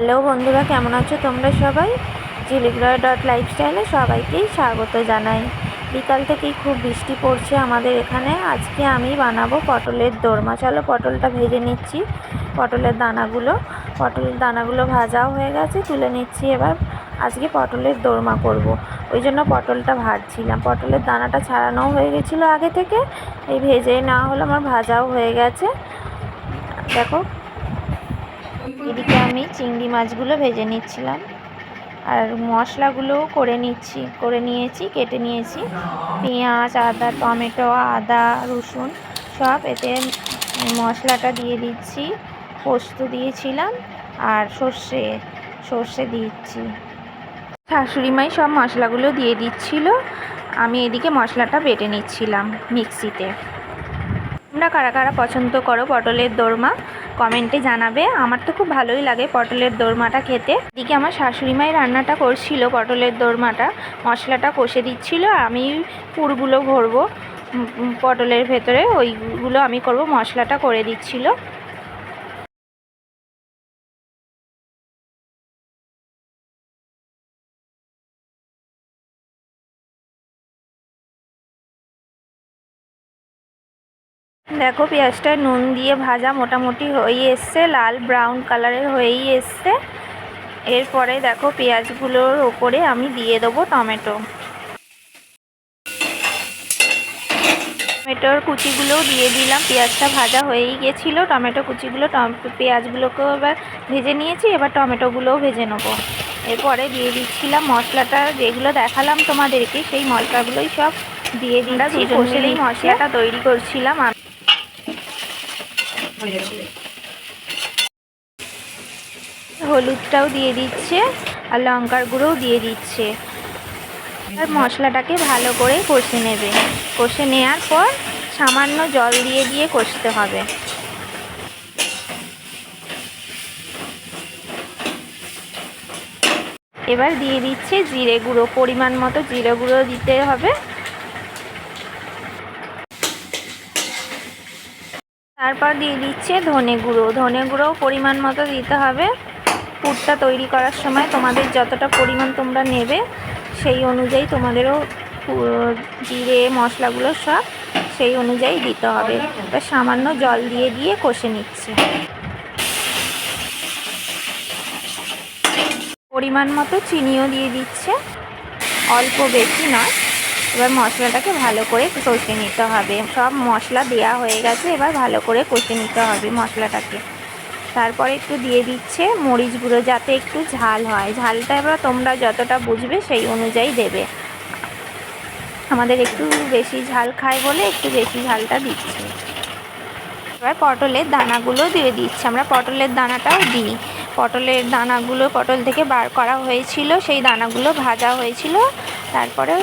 Hello বন্ধুরা, কেমন আছো তোমরা সবাই? ঝিলিগ্রয়.লাইফস্টাইলে সবাইকেই স্বাগত জানাই। বিকাল থেকেই খুব বৃষ্টি পড়ছে আমাদের এখানে। আজকে আমি বানাবো পটলের দোরমা। চলো পটলটা ভেজে নিচ্ছি। পটলের দানাগুলো ভাজাও হয়ে গেছে, তুলে নিচ্ছি। এবার আজকে পটলের দোরমা করব, ওই জন্য পটলটা ভাজছিলাম। পটলের দানাটা ছাড়ানোও হয়ে গেছিলো আগে থেকে, এই ভেজে নেওয়া হলো, আমার ভাজাও হয়ে গেছে। দেখো, এদিকে আমি চিংড়ি মাছগুলো ভেজে নিচ্ছিলাম, আর মশলাগুলোও করে নিয়েছি, কেটে নিয়েছি। পেঁয়াজ, আদা, টমেটো, আদা, রসুন সব এতে মশলাটা দিয়ে দিচ্ছি। পোস্ত দিয়েছিলাম আর সর্ষে দিচ্ছি। শাশুড়িমাই সব মশলাগুলো দিয়ে দিচ্ছিল, আমি এদিকে মশলাটা বেটে নিচ্ছিলাম মিক্সিতে। তোমরা কারা কারা পছন্দ করো পটলের দোরমা কমেন্টে জানাবে। আমার তো খুব ভালোই লাগে পটলের দোরমাটা খেতে। এদিকে আমার শাশুড়িমাই রান্নাটা করছিল, পটলের দোরমাটা মশলাটা কষে দিচ্ছিল, আর আমি পুরগুলো ভরবো পটলের ভেতরে, ওইগুলো আমি করব, মশলাটা করে দিচ্ছিল। দেখো, পেঁয়াজটা নুন দিয়ে ভাজা মোটামুটি হয়ে এসছে, লাল ব্রাউন কালারের হয়েই এসছে। এরপরে দেখো পেঁয়াজগুলোর ওপরে আমি দিয়ে দেবো টমেটোর কুচিগুলোও দিয়ে দিলাম। পেঁয়াজটা ভাজা হয়েই গেছিলো, টমেটো কুচিগুলো পেঁয়াজগুলোকেও এবার ভেজে নিয়েছি, এবার টমেটোগুলোও ভেজে নেবো। এরপরে দিয়ে দিচ্ছিলাম মশলাটা, যেগুলো দেখালাম তোমাদেরকে, সেই মশলাগুলোই সব দিয়ে দিচ্ছি। কষে এই মশলাটা তৈরি করছিলাম। হলুদটাও দিয়ে দিচ্ছে আর লঙ্কার গুঁড়োও দিয়ে দিচ্ছে। আর মশলাটাকে ভালো করে কষে নেবে। কষে নেওয়ার পর সামান্য জল দিয়ে দিয়ে কষতে হবে। এবার দিয়ে দিচ্ছে জিরে গুঁড়ো, পরিমাণ মতো জিরে গুঁড়ো দিতে হবে। তারপর দিয়ে দিচ্ছে ধনে গুঁড়োও পরিমাণ মতো দিতে হবে। পুরটা তৈরি করার সময় তোমাদের যতটা পরিমাণ তোমরা নেবে সেই অনুযায়ী তোমাদেরও জিরে মশলাগুলো সব সেই অনুযায়ী দিতে হবে। এবার সামান্য জল দিয়ে দিয়ে কষে নিচ্ছে। পরিমাণ মতো চিনিও দিয়ে দিচ্ছে, অল্প বেশি নয়। এবার মশলাটাকে ভালো করে কষে নিতে হবে। সব মশলা দেওয়া হয়ে গেছে, এবার ভালো করে কষে নিতে হবে মশলাটাকে। তারপরে একটু দিয়ে দিচ্ছে মরিচ গুঁড়ো, যাতে একটু ঝাল হয়। ঝালটা এবার তোমরা যতটা বুঝবে সেই অনুযায়ী দেবে। আমাদের একটু বেশি ঝাল খায় বলে একটু বেশি ঝালটা দিচ্ছি। এবার পটলের দানাগুলো দিয়ে দিচ্ছি। আমরা পটলের দানাটাও দিই। পটলের দানাগুলো পটল থেকে বার করা হয়েছিল, সেই দানাগুলো ভাজা হয়েছিল, তারপরে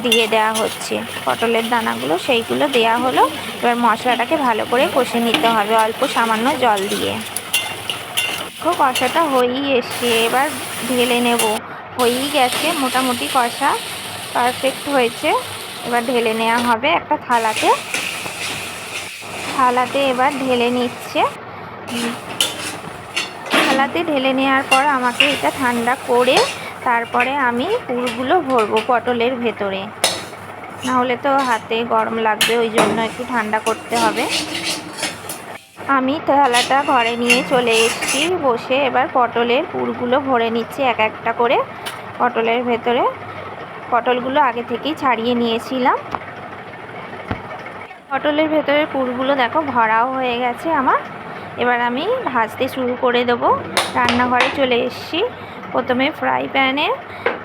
দিয়ে দেওয়া হচ্ছে পটলের দানাগুলো, সেইগুলো দেওয়া হলো। এবার মশলাটাকে ভালো করে কষে নিতে হবে অল্প সামান্য জল দিয়ে। কষাটা হয়েই এসছে, এবার ঢেলে নেব। হয়েই গেছে মোটামুটি, কষা পারফেক্ট হয়েছে। এবার ঢেলে নেওয়া হবে একটা থালাতে। এবার ঢেলে নিচ্ছে। থালাতে ঢেলে নেওয়ার পর আমাকে এটা ঠান্ডা করে তারপরে আমি পুরগুলো ভরবো পটলের ভেতরে, নাহলে তো হাতে গরম লাগবে, ওই জন্য একটু ঠান্ডা করতে হবে। আমি থালাটা ঘরে নিয়ে চলে এসেছি, বসে এবার পটলের পুরগুলো ভরে নিচ্ছি এক একটা করে পটলের ভেতরে। পটলগুলো আগে থেকেই ছাড়িয়ে নিয়েছিলাম। পটলের ভেতরের পুরগুলো দেখো ভরাও হয়ে গেছে আমার। এবার আমি ভাজতে শুরু করে দেবো। রান্নাঘরে চলে এসেছি। প্রথমে ফ্রাই প্যানে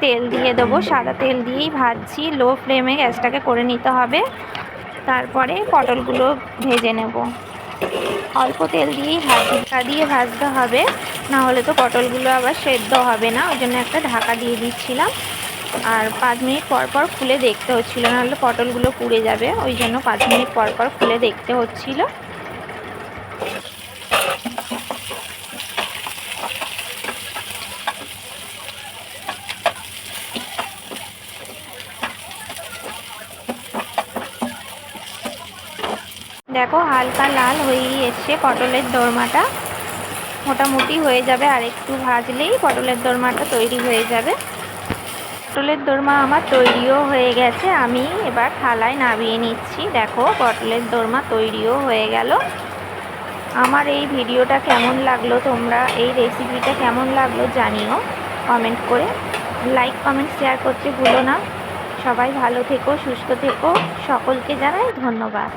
তেল দিয়ে দেবো, সাদা তেল দিয়েই ভাজছি। লো ফ্লেমে গ্যাসটাকে করে নিতে হবে। তারপরে পটলগুলো ভেজে নেব। অল্প তেল দিয়েই ঢাকা দিয়ে ভাজতে হবে, না হলে তো পটলগুলো আবার সেদ্ধ হবে না। ওই জন্য একটা ঢাকা দিয়ে দিচ্ছিলাম। আর 5 মিনিট পর পর খুলে দেখতে হচ্ছিলো, নাহলে পটলগুলো পুড়ে যাবে। ওই জন্য 5 মিনিট পর পর খুলে দেখতে হচ্ছিলো। দেখো হালকা লাল হয়েই এসছে পটলের দোরমাটা। মোটামুটি হয়ে যাবে, আর একটু ভাজলেই পটলের দোরমাটা তৈরি হয়ে যাবে। পটলের দোরমা আমার তৈরিও হয়ে গেছে, আমি এবার থালায় নামিয়ে নিচ্ছি। দেখো পটলের দোরমা তৈরিও হয়ে গেল। আমার এই ভিডিওটা কেমন লাগলো, তোমরা এই রেসিপিটা কেমন লাগলো জানিও কমেন্ট করে। লাইক কমেন্ট শেয়ার করতে ভুলো না। সবাই ভালো থেকো, সুস্থ থেকো, সকলকে জানাই ধন্যবাদ।